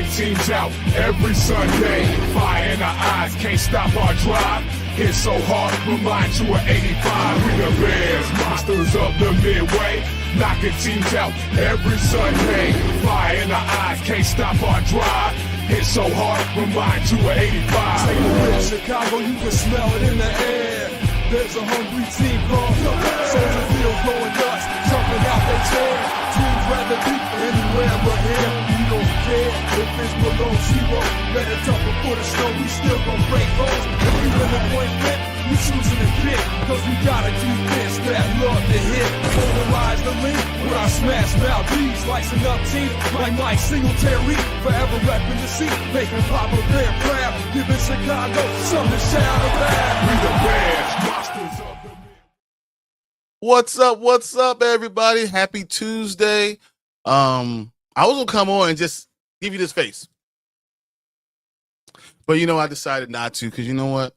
knocking teams out every Sunday. Fire in our eyes, can't stop our drive. Hit so hard, remind you of 85. We the Bears, monsters of the Midway. Knocking teams out every Sunday. Fire in our eyes, can't stop our drive. Hit so hard, remind you of 85. Take a look, Chicago, you can smell it in the air. There's a hungry team called the Soldier Field going nuts, jumping out their chair. Teams rather be anywhere but here. We don't care if it's below zero. Better tougher for the snow, we still gon' break roads. If we win the point fit, we choosing to kick. Cause we got a defense that love to hit. Polarize the link with our smash Valdez. Slicing up teams like Mike Singletary. Forever repping the seat, making Papa Bear proud. Giving Chicago something to shout about. We the Bears, monsters of the What's up, everybody? Happy Tuesday. I was gonna come on and just give you this face, but I decided not to, because you know what?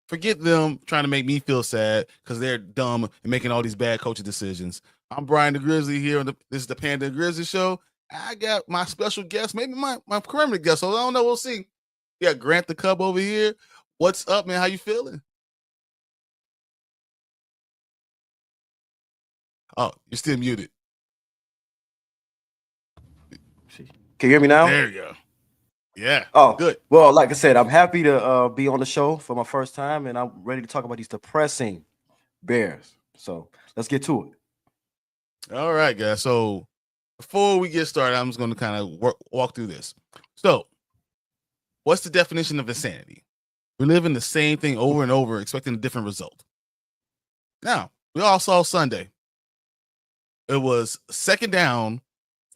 Forget them trying to make me feel sad because they're dumb and making all these bad coaching decisions. I'm Brian the Grizzly here. This is the Panda Grizzly Show. I got my special guest, maybe my permanent guest. So I don't know. We'll see. We got Grant the Cub over here. What's up, man? How you feeling? Oh, you're still muted. Can you hear me now? There you go. Yeah. Oh, good. Well, like I said, I'm happy to be on the show for my first time, and I'm ready to talk about these depressing Bears. So let's get to it. All right, guys. So before we get started, I'm just going to kind of walk through this. So what's the definition of insanity? We're living the same thing over and over, expecting a different result. Now, we all saw Sunday. It was second down,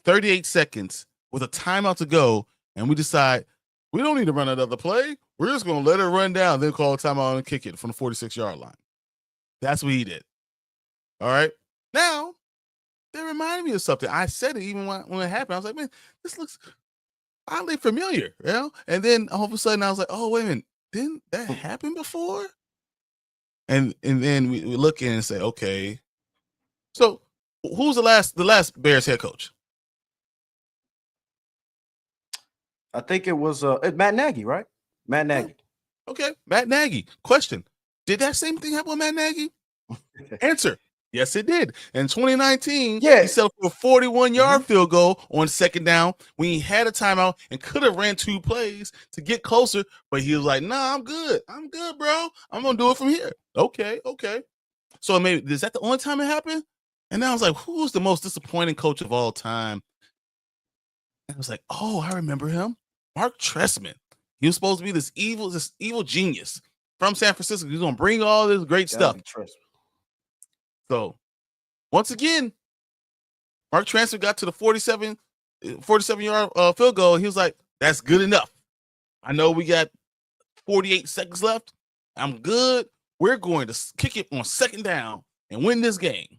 38 seconds with a timeout to go, and we decide we don't need to run another play. We're just going to let it run down, then call a timeout and kick it from the 46-yard line. That's what he did. All right. Now, that reminded me of something. I said it even when it happened. I was like, man, this looks oddly familiar, And then all of a sudden I was like, oh, wait a minute. Didn't that happen before? And then we look in and say, okay. So who's the last Bears head coach? I think it was Matt Nagy, right? Matt Nagy. Okay, Matt Nagy. Question: did that same thing happen with Matt Nagy? Answer: yes, it did. In 2019, he settled for a 41-yard field goal on second down when he had a timeout and could have ran two plays to get closer, but he was like, "Nah, I'm good. I'm good, bro. I'm gonna do it from here." Okay. So maybe is that the only time it happened? And then I was like, "Who's the most disappointing coach of all time?" And I was like, "Oh, I remember him. Mark Tressman. He was supposed to be this evil genius from San Francisco. He's gonna bring all this great stuff." So once again, Mark Tressman got to the 47-yard field goal. He was like, "That's good enough. I know we got 48 seconds left. I'm good. We're going to kick it on second down and win this game."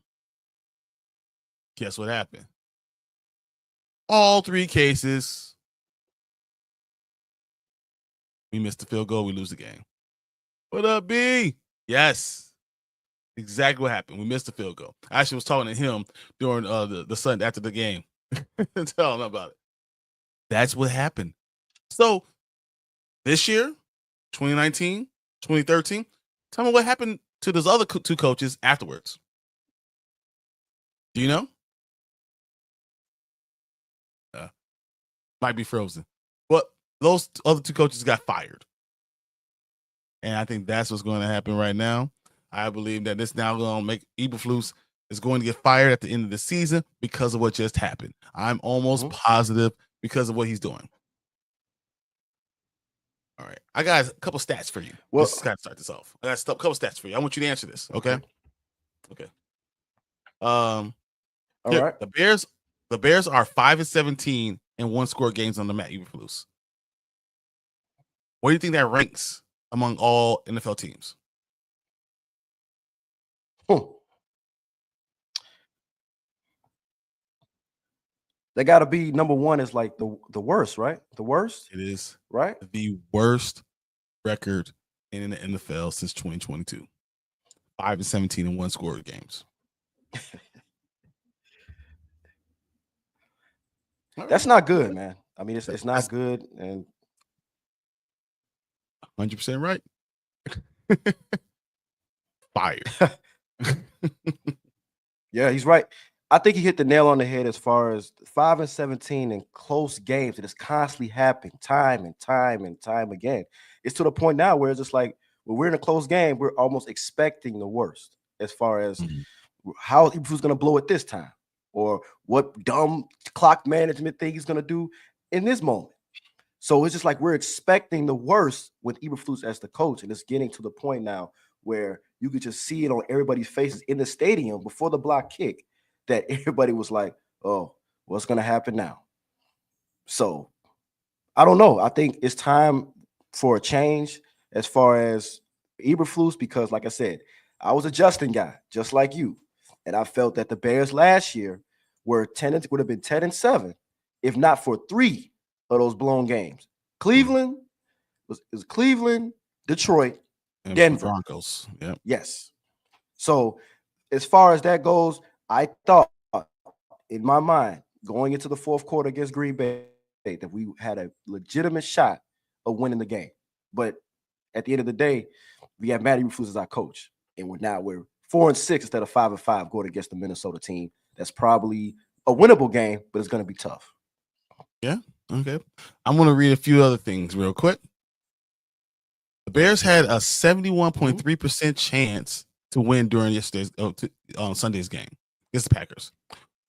Guess what happened? All three cases, we missed the field goal. We lose the game. What up, B? Yes. Exactly what happened. We missed the field goal. I actually was talking to him during the Sunday after the game. Telling him about it. That's what happened. So this year, 2019, 2013, tell me what happened to those other two coaches afterwards. Do you know? Might be frozen. But those other two coaches got fired. And I think that's what's going to happen right now. I believe that this now going to make Eberflus is going to get fired at the end of the season because of what just happened. I'm almost positive because of what he's doing. All right. I got a couple stats for you. Well, let's kind of start this off. I got a couple stats for you. I want you to answer this. Okay. All right. The Bears are 5-17 in one-score games under Matt Eberflus. What do you think that ranks among all NFL teams? They got to be number one is like the worst, right? The worst? It is. Right? The worst record in the NFL since 2022. 5-17 in one-score games. That's not good, man. I mean, it's not good. And 100% right. Fired. Yeah, he's right. I think he hit the nail on the head as far as 5-17 in close games. It is constantly happening time and time and time again. It's to the point now where it's just like when we're in a close game, we're almost expecting the worst as far as how who's going to blow it this time or what dumb clock management thing he's going to do in this moment. So it's just like we're expecting the worst with Eberflus as the coach, and it's getting to the point now where you could just see it on everybody's faces in the stadium before the block kick that everybody was like, oh, what's going to happen now? So I don't know. I think it's time for a change as far as Eberflus because, like I said, I was a Justin guy, just like you. And I felt that the Bears last year would have been 10-7 if not for 3 of those blown games. Cleveland was Cleveland, Detroit, and Denver. Broncos. Yeah. Yes. So as far as that goes, I thought in my mind going into the fourth quarter against Green Bay that we had a legitimate shot of winning the game. But at the end of the day, we have Matty Eberflus as our coach. And we're 4-6 instead of 5-5 going against the Minnesota team. That's probably a winnable game, but it's going to be tough. Yeah. Okay. I'm going to read a few other things real quick. The Bears had a 71.3% chance to win during Sunday's game against the Packers.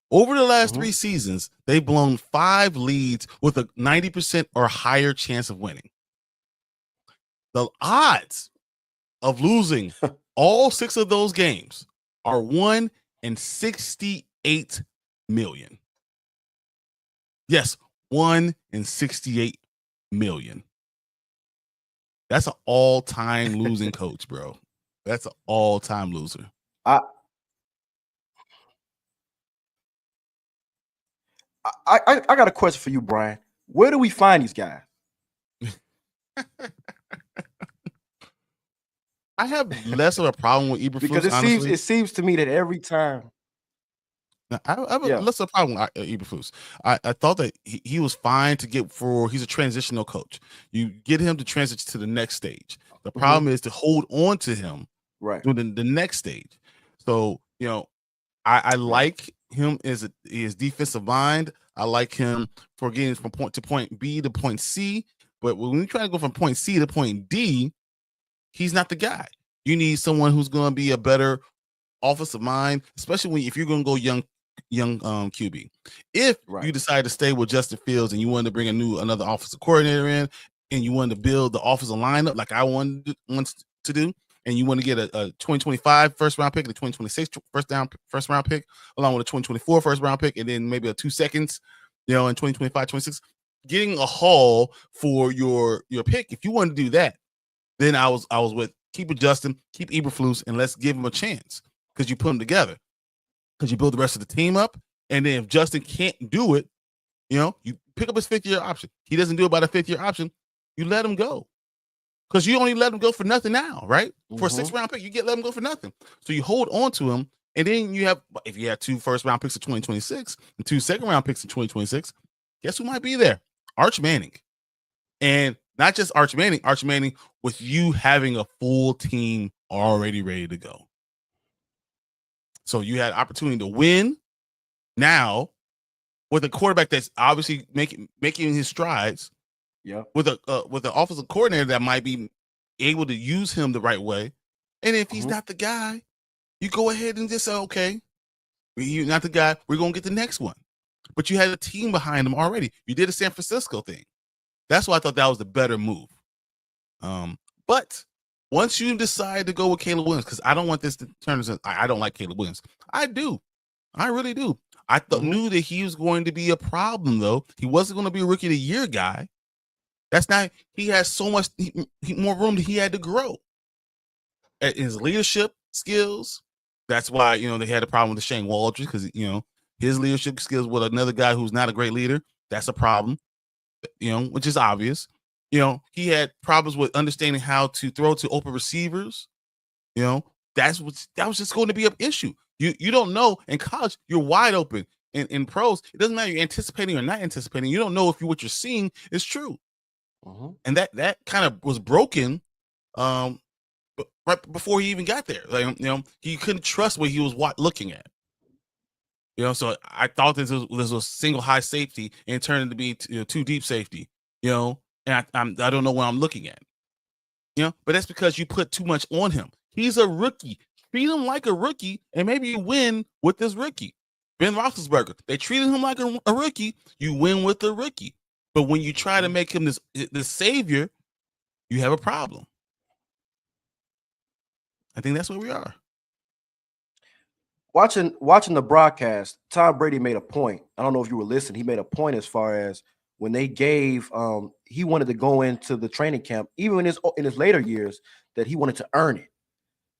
Over the last 3 seasons, they've blown 5 leads with a 90% or higher chance of winning. The odds of losing all 6 of those games are 1 in 68 million. Yes, 1 in 68 million. That's an all-time losing coach, bro. That's an all-time loser. I got a question for you, Brian. Where do we find these guys? I have less of a problem with Eberflus because it seems to me that every time. I have less of a problem with Eberflus. I thought that he was fine to get he's a transitional coach. You get him to transition to the next stage. The problem is to hold on to him through the next stage. So, I like him as his defensive mind. I like him for getting from point to point B to point C. But when we try to go from point C to point D, he's not the guy. You need someone who's going to be a better offensive mind, especially if you're going to go young QB. If you decide to stay with Justin Fields and you want to bring another offensive coordinator in, and you want to build the offensive lineup like I want to do, and you want to get a 2025 first round pick and a 2026 first round pick, along with a 2024 first round pick, and then maybe a 2 seconds, in 2025, 26, getting a haul for your pick. If you want to do that, then I was with keep Justin, keep Eberflus, and let's give him a chance because you put them together. Because you build the rest of the team up, and then if Justin can't do it, you pick up his 5th-year option. He doesn't do it by the 5th-year option, you let him go. Because you only let him go for nothing now, right? For a 6th-round pick, you let him go for nothing. So you hold on to him, and then if you have 2 first-round picks in 2026 and 2 second-round picks in 2026, guess who might be there? Arch Manning. And not just Arch Manning with you having a full team already ready to go. So you had opportunity to win now with a quarterback that's obviously making his strides. Yeah. With an offensive coordinator that might be able to use him the right way. And if he's not the guy, you go ahead and just say, okay, you're not the guy. We're going to get the next one. But you had a team behind him already. You did a San Francisco thing. That's why I thought that was the better move. But once you decide to go with Caleb Williams, because I don't want this to turn into I don't like Caleb Williams. I do. I really do. I knew that he was going to be a problem, though. He wasn't going to be a rookie of the year guy. That's not. He has so much more room that he had to grow. At his leadership skills. That's why they had a problem with Shane Waldron because his leadership skills with another guy who's not a great leader. That's a problem. Which is obvious. He had problems with understanding how to throw to open receivers. That was just going to be an issue. You don't know in college, you're wide open. in pros, it doesn't matter you're anticipating or not anticipating. You don't know if what you're seeing is true. And that kind of was broken right before he even got there. Like, he couldn't trust what he was looking at. So I thought this was single high safety and it turned into be two deep safety. And I don't know what I'm looking at. But that's because you put too much on him. He's a rookie. Treat him like a rookie, and maybe you win with this rookie. Ben Roethlisberger, they treated him like a rookie. You win with the rookie. But when you try to make him this savior, you have a problem. I think that's where we are. Watching the broadcast, Tom Brady made a point. I don't know if you were listening. He made a point as far as when they gave he wanted to go into the training camp, even in his later years, that he wanted to earn it.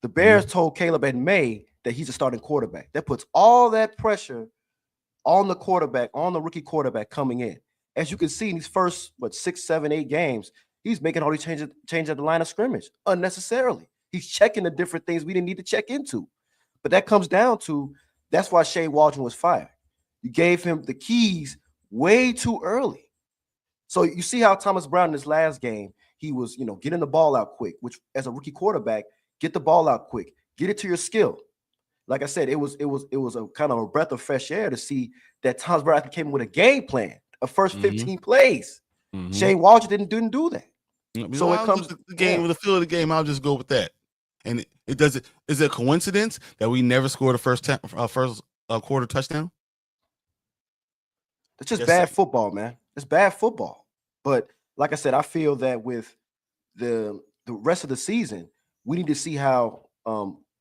The Bears told Caleb in May that he's a starting quarterback. That puts all that pressure on the quarterback, on the rookie quarterback coming in. As you can see in these first 6, 7, 8 games, he's making all these changes at the line of scrimmage unnecessarily. He's checking the different things we didn't need to check into. But that comes down to, that's why Shane Waldron was fired. You gave him the keys way too early. So you see how Thomas Brown in his last game, he was, getting the ball out quick, which as a rookie quarterback, get the ball out quick, get it to your skill. Like I said, it was a kind of a breath of fresh air to see that Thomas Brown came with a game plan, a first 15 plays. Shane Waldron didn't do that. So it comes to the game, with the feel of the game, I'll just go with that. And is it a coincidence that we never scored a first quarter touchdown? It's just bad football, man. It's bad football. But like I said, I feel that with the rest of the season, we need to see how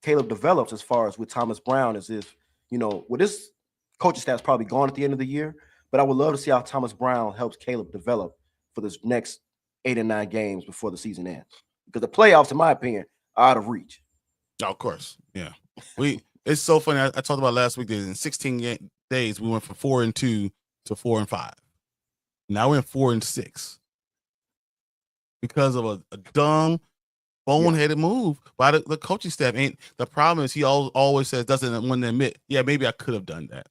Caleb develops as far as with Thomas Brown, as if, this coaching staff's probably gone at the end of the year, but I would love to see how Thomas Brown helps Caleb develop for this next 8 and 9 games before the season ends. Because the playoffs, in my opinion, are out of reach. Oh, of course. Yeah. It's so funny. I talked about last week that in 16 days, we went from 4-2 to 4-5. Now we're in 4-6 because of a dumb, boneheaded move by the coaching staff. And the problem is he always says, doesn't want to admit, yeah, maybe I could have done that.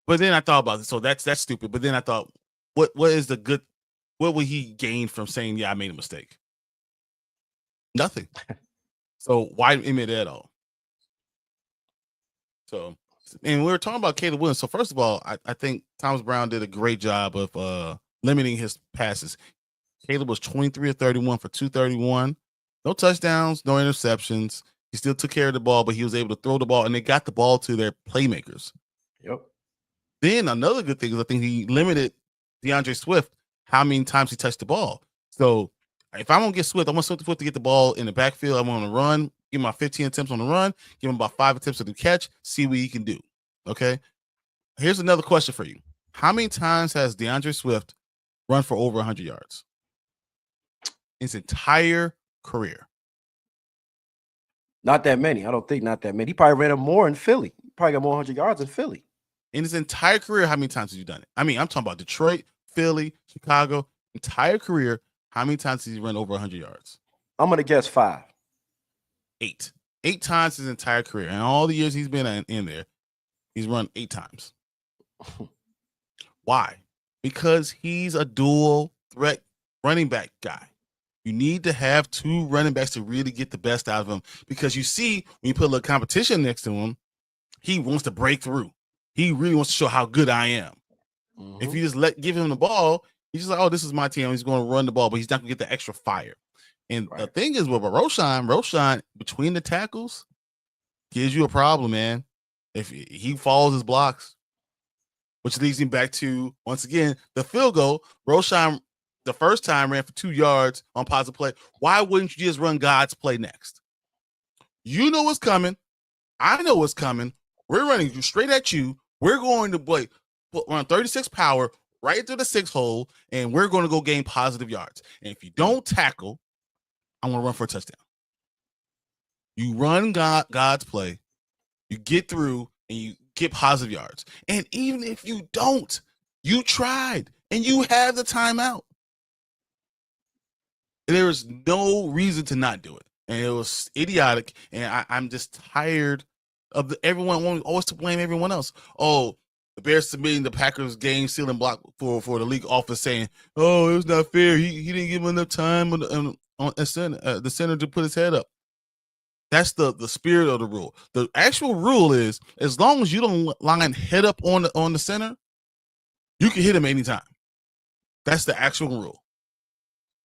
But then I thought about it. So that's stupid. But then I thought, what will he gain from saying, yeah, I made a mistake? Nothing. So why admit it at all? So, and we were talking about Caleb Williams. So first of all, I think Thomas Brown did a great job of limiting his passes. Caleb was 23 of 31 for 231. No touchdowns, no interceptions. He still took care of the ball, but he was able to throw the ball, and they got the ball to their playmakers. Yep. Then another good thing is I think he limited DeAndre Swift how many times he touched the ball. So if I don't get Swift, I want Swift to get the ball in the backfield. I want him to run, give him my 15 attempts on the run, give him about 5 attempts on the catch, see what he can do. Okay. Here's another question for you. How many times has DeAndre Swift run for over 100 yards? His entire career. Not that many. I don't think not that many. He probably ran him more in Philly. He probably got more 100 yards in Philly. In his entire career, how many times has he done it? I mean, I'm talking about Detroit, Philly, Chicago, entire career. How many times has he run over 100 yards? I'm going to guess 5. 8. 8 times his entire career. And all the years he's been in there, he's run 8 times. Why? Because he's a dual threat running back guy. You need to have 2 running backs to really get the best out of him. Because you see, when you put a little competition next to him, he wants to break through. He really wants to show how good I am. If you just give him the ball, he's just like, oh, this is my team. He's going to run the ball, but he's not going to get the extra fire. And the thing is with Roshan, between the tackles, gives you a problem, man. If he follows his blocks, which leads him back to, once again, the field goal. Roshan, the first time, ran for 2 yards on positive play. Why wouldn't you just run God's play next? You know what's coming. I know what's coming. We're running straight at you. We're going to run 36 power right through the 6 hole, and we're going to go gain positive yards. And if you don't tackle, I'm going to run for a touchdown. You run God's play, you get through, and you get positive yards. And even if you don't, you tried, and you have the timeout. There is no reason to not do it. And it was idiotic, and I'm just tired of everyone always to blame everyone else. Oh, the Bears submitting the Packers game sealing block for the league office saying, "Oh, it was not fair. He didn't give him enough time on the center to put his head up." That's the spirit of the rule. The actual rule is as long as you don't line head up on the center, you can hit him anytime. That's the actual rule.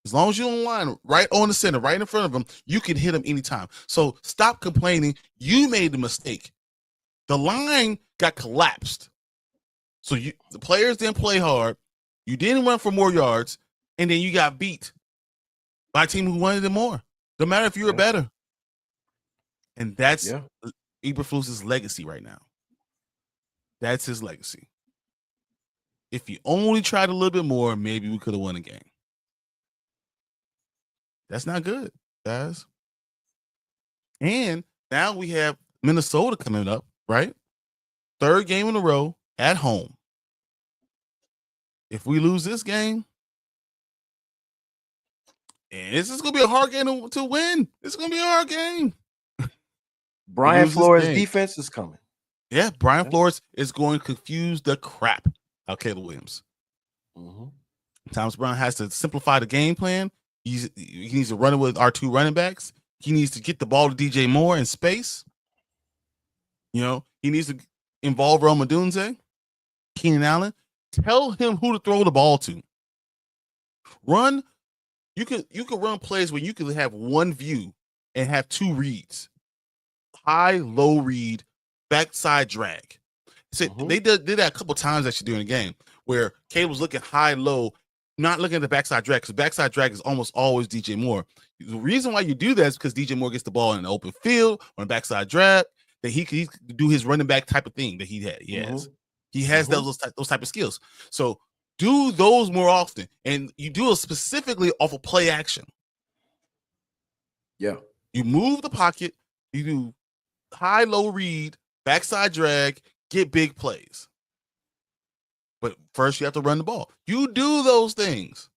As long as you don't line right on the center, right in front of him, you can hit him anytime. So stop complaining. You made the mistake. The line got collapsed. So the players didn't play hard. You didn't run for more yards, and then you got beat by a team who wanted it more. No matter if you were better. And that's Eberflus's legacy right now. That's his legacy. If he only tried a little bit more, maybe we could have won a game. That's not good, guys. And now we have Minnesota coming up, right? Third game in a row at home. If we lose this game, and this is going to be a hard game to win. It's going to be a hard game. Brian Flores' defense is coming. Yeah, Brian Flores is going to confuse the crap out of Caleb Williams. Thomas Brown has to simplify the game plan. He needs to run it with our two running backs. He needs to get the ball to DJ Moore in space. You know, he needs to involve Rome Odunze, Keenan Allen. Tell him who to throw the ball to. Run. You could run plays where you could have one view and have two reads. High, low read, backside drag. So they did that a couple times actually during the game where Caleb was looking high, low, not looking at the backside drag, because backside drag is almost always DJ Moore. The reason why you do that is because DJ Moore gets the ball in an open field on a backside drag, that he can do his running back type of thing that he has. He has those type of skills. So do those more often, and you do it specifically off of play action. Yeah. You move the pocket, you do high, low read, backside drag, get big plays. But first, you have to run the ball. You do those things.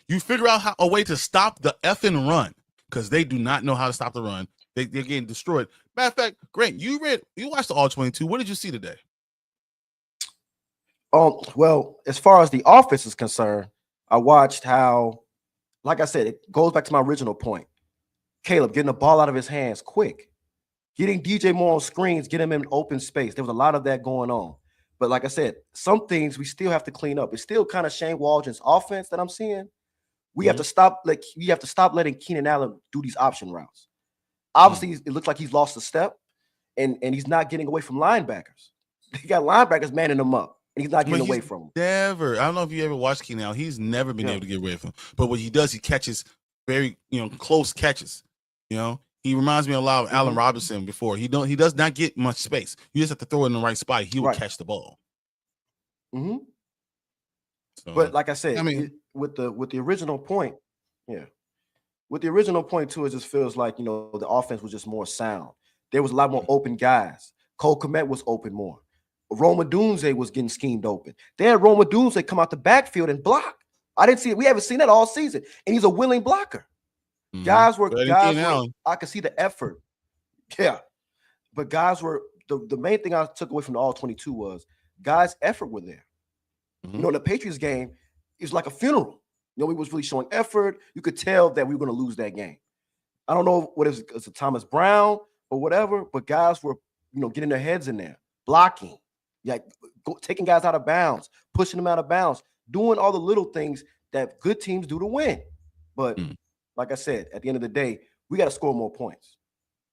You figure out a way to stop the effing run, because they do not know how to stop the run. They're getting destroyed. Matter of fact, Grant, you watched the All-22. What did you see today? Well, as far as the offense is concerned, I watched how, like I said, it goes back to my original point. Caleb getting the ball out of his hands quick, getting DJ Moore on screens, getting him in open space. There was a lot of that going on. But like I said, some things we still have to clean up. It's still kind of Shane Waldron's offense that I'm seeing. We have to stop. We have to stop letting Keenan Allen do these option routes. Obviously, it looks like he's lost a step, and he's not getting away from linebackers. He got linebackers manning him up, and he's not getting away from them. Never. I don't know if you ever watched Keenan Allen. He's never been able to get away from him. But what he does, he catches very close catches. He reminds me a lot of Allen Robinson before. He does not get much space. You just have to throw it in the right spot. He will catch the ball. So, but like I said, I mean, with the original point, with the original point too, it just feels like the offense was just more sound. There was a lot more open guys. Cole Kmet was open more. Rome Odunze was getting schemed open. They had Rome Odunze come out the backfield and block. I didn't see it. We haven't seen that all season, and he's a willing blocker. Guys were I could see the effort. Yeah. But guys were the main thing I took away from the All-22 was guys' effort were there. The Patriots game is like a funeral. We was really showing effort. You could tell that we were going to lose that game. I don't know what it was, Thomas Brown or whatever, but guys were, getting their heads in there, blocking, taking guys out of bounds, pushing them out of bounds, doing all the little things that good teams do to win. But like I said, at the end of the day, we got to score more points.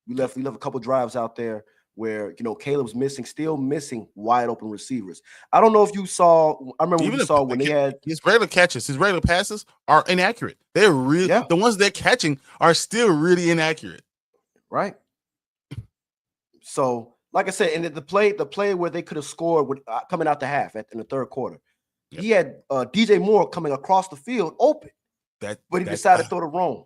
We left a couple drives out there where Caleb's still missing wide open receivers. I don't know if you saw. I remember when you saw when they had his regular catches, his regular passes are inaccurate. They're really the ones they're catching are still really inaccurate. Right. So, like I said, and the play where they could have scored coming out the half in the third quarter, he had DJ Moore coming across the field open. But he decided to throw the wrong.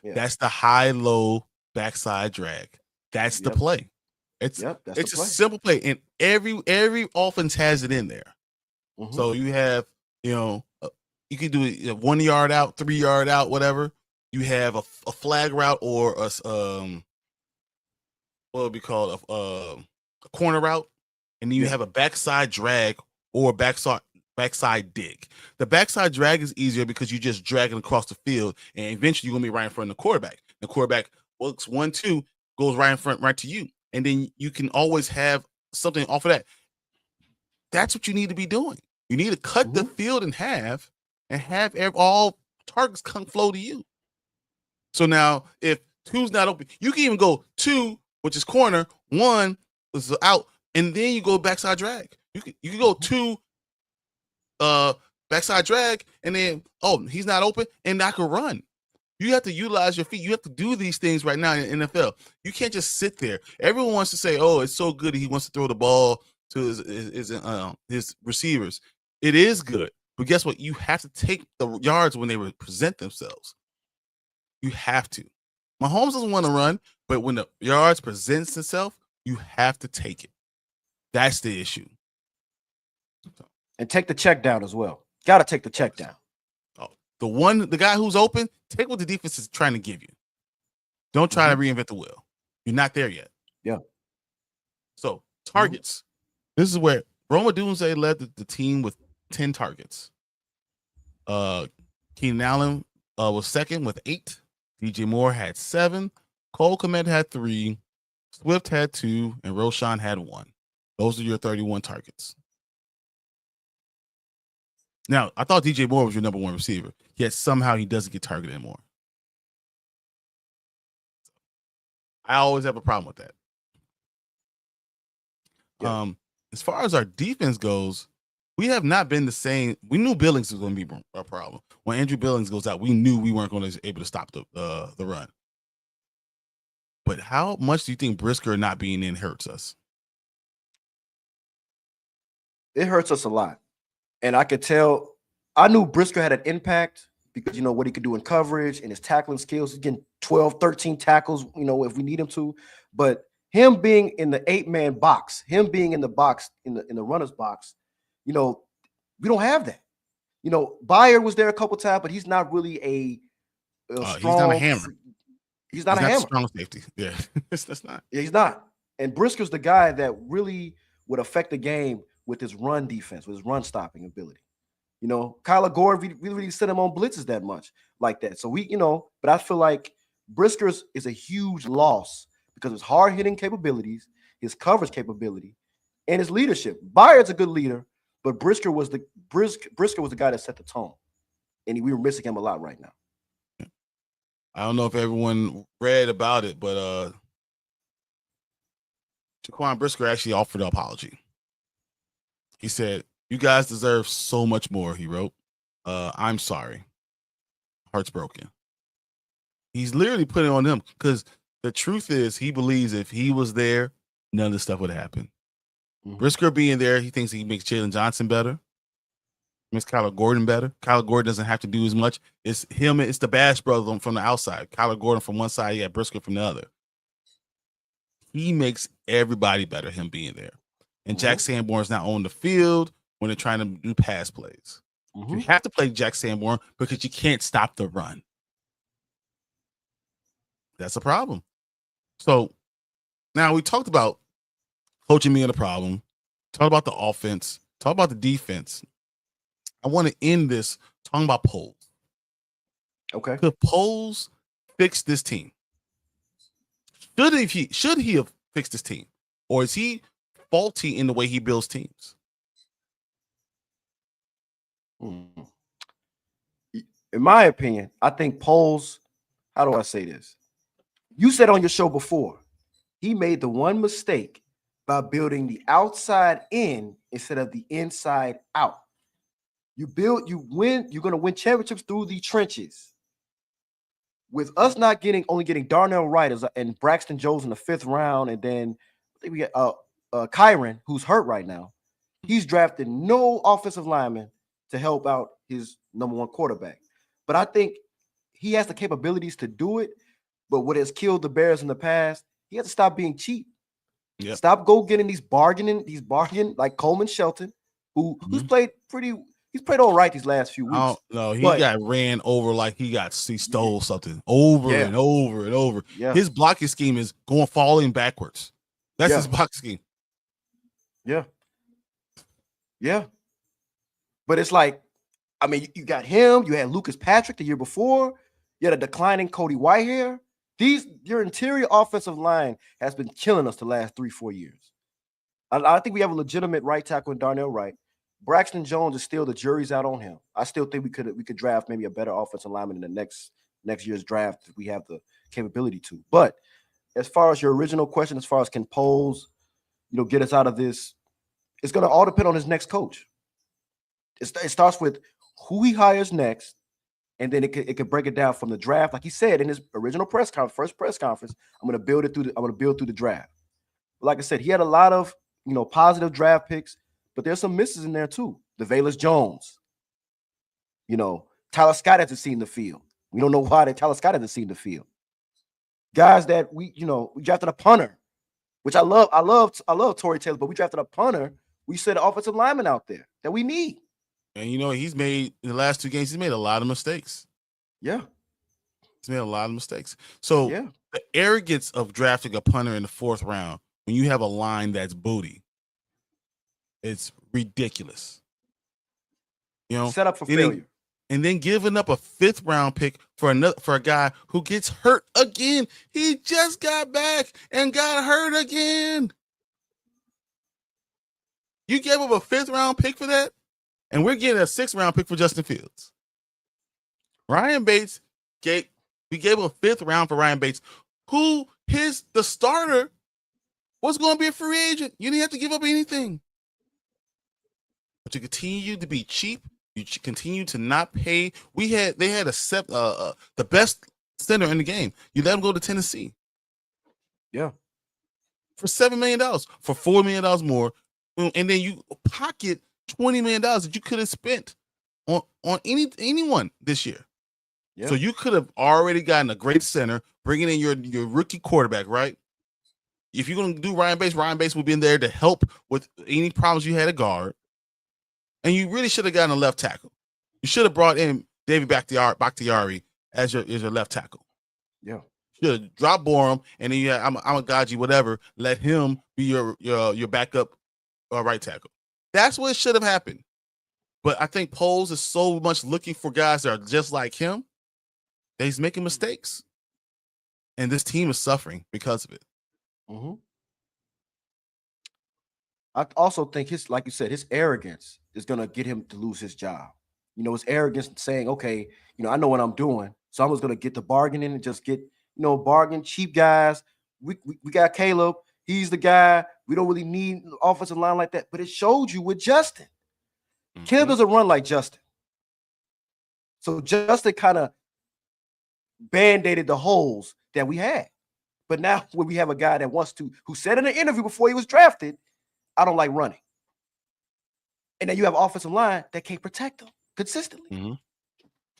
That's the high-low backside drag. That's the play. It's a simple play, and every offense has it in there. So you have you can do it 1 yard out, 3 yard out, whatever. You have a flag route or what would be called a corner route, and then you have a backside drag or backside dig. The backside drag is easier because you just drag it across the field, and eventually you're gonna be right in front of the quarterback. The quarterback works 1-2, goes right in front, right to you, and then you can always have something off of that. That's what you need to be doing. You need to cut the field in half and have all targets come flow to you. So now, if 2's not open, you can even go 2, which is corner, 1 is out, and then you go backside drag. You can go 2 backside drag, and then he's not open, and I can run. You have to utilize your feet. You have to do these things right now in the NFL. You can't just sit there. Everyone wants to say, "Oh, it's so good he wants to throw the ball to his receivers." It is good, but guess what? You have to take the yards when they present themselves. You have to. Mahomes doesn't want to run, but when the yards presents itself, you have to take it. That's the issue. And take the check down as well. Got to take the check down. The guy who's open, take what the defense is trying to give you. Don't try to reinvent the wheel. You're not there yet. Yeah. So targets. This is where Roma Dunze led the team with 10 targets. Keenan Allen was second with 8. DJ Moore had 7. Cole Kmet had 3. Swift had 2, and Roshan had 1. Those are your 31 targets. Now, I thought DJ Moore was your number 1 receiver, yet somehow he doesn't get targeted anymore. I always have a problem with that. Yeah. As far as our defense goes, we have not been the same. We knew Billings was going to be a problem. When Andrew Billings goes out, we knew we weren't going to be able to stop the run. But how much do you think Brisker not being in hurts us? It hurts us a lot. And I could tell, I knew Brisker had an impact because, you know, what he could do in coverage and his tackling skills. He's getting 12, 13 tackles, you know, if we need him to. But him being in the 8-man box, him being in the box, in the runner's box, you know, we don't have that. You know, Bayer was there a couple times, but he's not really a strong. He's not a hammer. He's not a hammer. Strong safety. Yeah, that's not. Yeah, he's not. And Brisker's the guy that really would affect the game with his run defense, with his run stopping ability. You know, Kyler Gore, we really set him on blitzes that much like that. So we, you know, but I feel like Brisker is a huge loss because of his hard hitting capabilities, his coverage capability, and his leadership. Bayard's a good leader, but Brisker was the guy that set the tone, and we were missing him a lot right now. I don't know if everyone read about it, but Jaquan Brisker actually offered an apology. He said, "You guys deserve so much more," he wrote. "I'm sorry. Heart's broken." He's literally putting it on them because the truth is he believes if he was there, none of this stuff would happen. Brisker being there, he thinks he makes Jalen Johnson better. Makes Kyler Gordon better. Kyler Gordon doesn't have to do as much. It's him. It's the Bash brother from the outside. Kyler Gordon from one side, yeah, Brisker from the other. He makes everybody better, him being there. And Jack Sanborn's not on the field when they're trying to do pass plays. You have to play Jack Sanborn because you can't stop the run. That's a problem. So now we talked about coaching being a problem, talked about the offense, talked about the defense. I want to end this talking about Poles. Okay. Could Poles fix this team? Should he have fixed this team? Or is he faulty in the way he builds teams? In my opinion, I think Poles, how do I say this? You said on your show before, he made the one mistake by building the outside in instead of the inside out. You win, you're going to win championships through the trenches. With us not only getting Darnell Wright and Braxton Jones in the 5th round, and then I think we got Kyron, who's hurt right now. He's drafted no offensive lineman to help out his number 1 quarterback. But I think he has the capabilities to do it. But what has killed the Bears in the past, he has to stop being cheap. Yep. Stop getting these bargain like Coleman Shelton, who's played pretty. He's played all right these last few I weeks. don't know. He But- got ran over like he stole something over Yeah. and over and over. Yeah. His blocking scheme is falling backwards. That's Yeah. his blocking scheme. Yeah. Yeah. But it's like, I mean, you got him, you had Lucas Patrick the year before, you had a declining Cody Whitehair. Your interior offensive line has been killing us the last 3-4 years. I think we have a legitimate right tackle in Darnell Wright. Braxton Jones is still, the jury's out on him. I still think we could draft maybe a better offensive lineman in the next year's draft if we have the capability to. But as far as your original question, as far as can Poles, get us out of this, it's going to all depend on his next coach. It starts with who he hires next, and then it could break it down from the draft. Like he said in his original first press conference, I'm going to build through the draft. But like I said, he had a lot of positive draft picks, but there's some misses in there too. DeValis Jones, Tyler Scott hasn't seen the field. We don't know why Tyler Scott hasn't seen the field. Guys that we drafted a punter, which I love Torrey Taylor, but we drafted a punter. We set an offensive lineman out there that we need. And he's made in the last 2 games, he's made a lot of mistakes. Yeah. He's made a lot of mistakes. So yeah. The arrogance of drafting a punter in the 4th round when you have a line that's booty, it's ridiculous. Set up for failure. And then giving up a 5th round pick for a guy who gets hurt again. He just got back and got hurt again. You gave up a 5th round pick for that? And we're getting a 6th round pick for Justin Fields. Ryan Bates we gave a 5th round for Ryan Bates, who the starter was going to be a free agent. You didn't have to give up anything. But you continue to be cheap. You continue to not pay. They had the best center in the game. You let him go to Tennessee. Yeah. For $7 million, for $4 million more. And then you pocket $20 million that you could have spent on anyone this year. Yeah. So you could have already gotten a great center, bringing in your rookie quarterback, right? If you're going to do Ryan Bates will be in there to help with any problems you had at guard. And you really should have gotten a left tackle. You should have brought in David Bakhtiari as your left tackle. Yeah. You should have dropped Borum, and then I'm a Gaji, whatever. Let him be your backup right tackle. That's what should have happened. But I think Poles is so much looking for guys that are just like him that he's making mistakes. And this team is suffering because of it. Mm-hmm. I also think like you said, his arrogance is going to get him to lose his job. His arrogance saying, okay, I know what I'm doing. So I'm just going to get the bargaining and just get, bargain cheap guys. We got Caleb. He's the guy. We don't really need an offensive line like that. But it showed you with Justin. Mm-hmm. Caleb doesn't run like Justin. So Justin kind of band-aided the holes that we had. But now when we have a guy that who said in an interview before he was drafted, I don't like running. And then you have an offensive line that can't protect them consistently. Mm-hmm.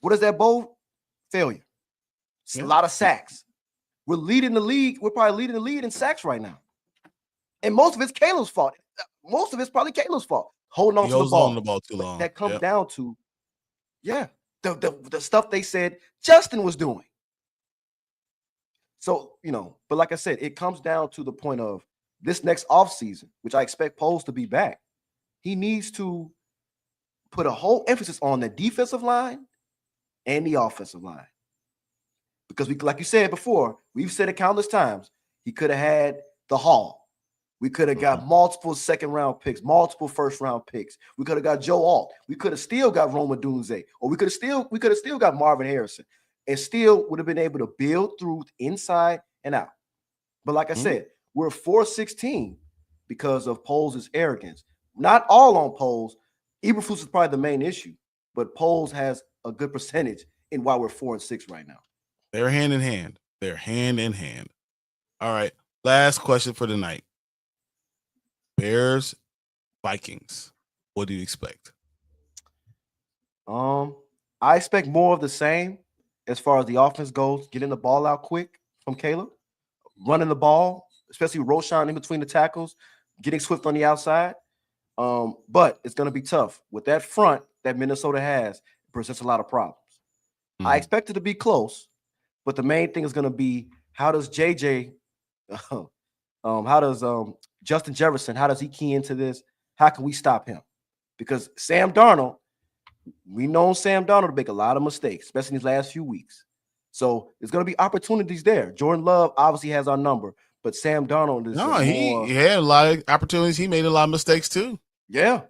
What is that, Bo? Failure. It's a lot of sacks. We're leading the league. We're probably leading the league in sacks right now. And most of it's Caleb's fault. Most of it's probably Caleb's fault. Holding on to the ball. On the ball too long. That comes down to, the stuff they said Justin was doing. So, but like I said, it comes down to the point of this next offseason, which I expect Poles to be back. He needs to put a whole emphasis on the defensive line and the offensive line. Because like you said before, we've said it countless times, he could have had the haul. We could have got multiple 2nd round picks, multiple 1st round picks. We could have got Joe Alt. We could have still got Roma Dunze, or we could have still got Marvin Harrison, and still would have been able to build through inside and out. But like I said, we're 4-16 because of Poles' arrogance. Not all on Poles. Eberflus is probably the main issue, but Poles has a good percentage in why we're 4-6 right now. They're hand in hand. They're hand in hand. All right. Last question for the night. Bears, Vikings. What do you expect? I expect more of the same as far as the offense goes. Getting the ball out quick from Caleb, running the ball, especially Roshan in between the tackles, getting Swift on the outside. But it's going to be tough. With that front that Minnesota has, it presents a lot of problems. I expect it to be close, but the main thing is going to be how does JJ, how does Justin Jefferson, how does he key into this? How can we stop him? Because Sam Darnold, we know Sam Darnold to make a lot of mistakes, especially in these last few weeks. So there's going to be opportunities there. Jordan Love obviously has our number, but Sam Darnold is he had a lot of opportunities. He made a lot of mistakes too. Yeah.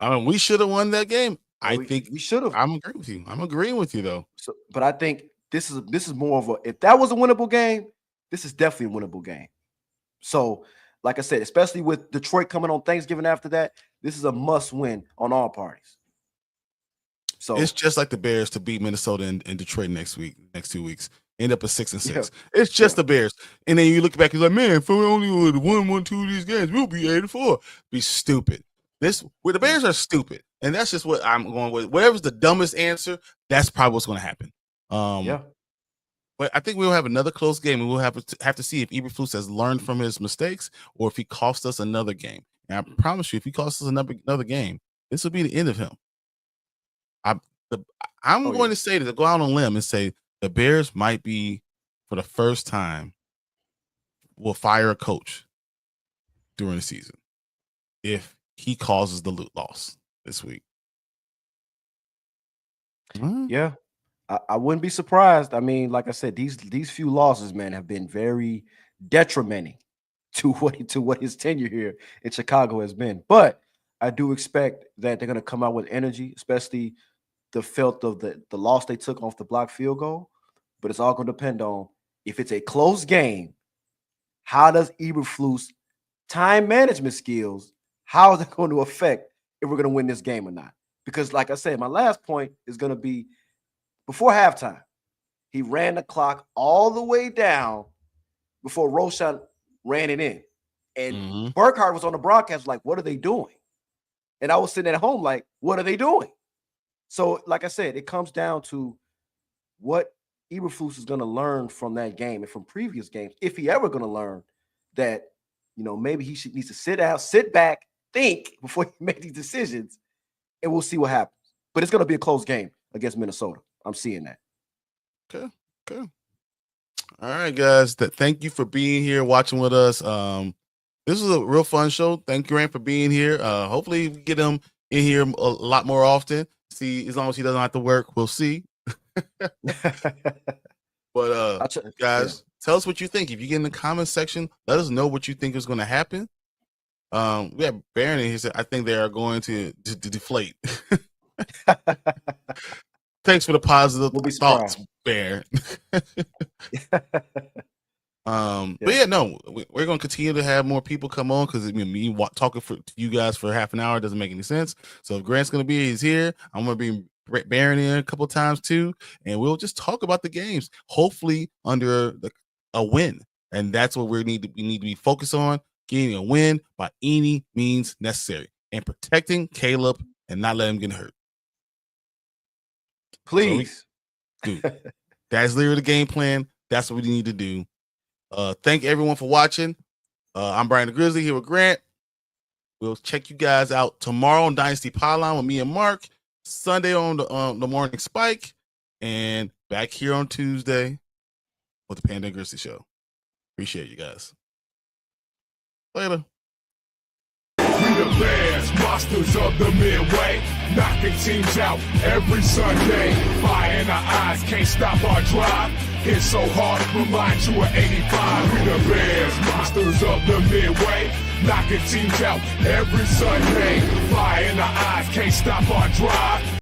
I mean, we should have won that game. I think we should have. I'm agreeing with you. I'm agreeing with you though. So, but I think this is more of a, if that was a winnable game, this is definitely a winnable game. So, like I said, especially with Detroit coming on Thanksgiving after that, this is a must win on all parties. So it's just like the Bears to beat Minnesota and Detroit next 2 weeks. End up at 6-6. Yeah. It's just the Bears. And then you look back, you're like, man, if we only would have won 2 of these games, we'll be 8-4. Be stupid. The Bears are stupid. And that's just what I'm going with. Whatever's the dumbest answer, that's probably what's going to happen. But I think we'll have another close game, and we'll have to see if Eberflus has learned from his mistakes or if he cost us another game. And I promise you, if he costs us another game, this will be the end of him. I'm going to say to go out on a limb and say the Bears might be, for the first time, will fire a coach during the season if he causes the loss this week. Yeah, I wouldn't be surprised. I mean, like I said, these few losses, man, have been very detrimenting to what his tenure here in Chicago has been. But I do expect that they're going to come out with energy, especially the felt of the loss they took off the block field goal. But it's all going to depend on, if it's a close game, how does Eberflus time management skills, how is it going to affect if we're going to win this game or not? Because like I said, my last point is going to be before halftime, he ran the clock all the way down before Roshan ran it in. And Burkhardt was on the broadcast like, what are they doing? And I was sitting at home like, what are they doing? So like I said, it comes down to what Eberflus is going to learn from that game and from previous games, if he ever going to learn that, maybe he needs to sit back, think before he makes these decisions, and we'll see what happens. But it's going to be a close game against Minnesota. I'm seeing that. Okay. All right, guys. Thank you for being here, watching with us. This was a real fun show. Thank you, Grant, for being here. Hopefully we get him in here a lot more often. See, as long as he doesn't have to work, we'll see. But guys, tell us what you think. If you get in the comment section, let us know what you think is going to happen. We have Baron in here. He said, I think they are going to deflate. Thanks for the positive thoughts, Baron. But yeah, no, we're going to continue to have more people come on, because me talking to you guys for half an hour doesn't make any sense. So if Grant's going to be, he's here. I'm going to be Baron in a couple of times too, and we'll just talk about the games, hopefully under a win. And that's what we need to be focused on, getting a win by any means necessary and protecting Caleb and not letting him get hurt. Please. That's literally the game plan. That's what we need to do. Thank everyone for watching. I'm Brian the Grizzly here with Grant. We'll check you guys out tomorrow on Dynasty Pylon with me and Mark. Sunday on the Morning Spike, and back here on Tuesday with the Panda and Grizzly Show. Appreciate you guys. Later. We the Bears, monsters of the Midway, knocking teams out every Sunday. Fire in our eyes, can't stop our drive. Hit so hard, remind you of 85. We the Bears, monsters of the Midway, knocking teams out every Sunday. Fire in our eyes, can't stop our drive.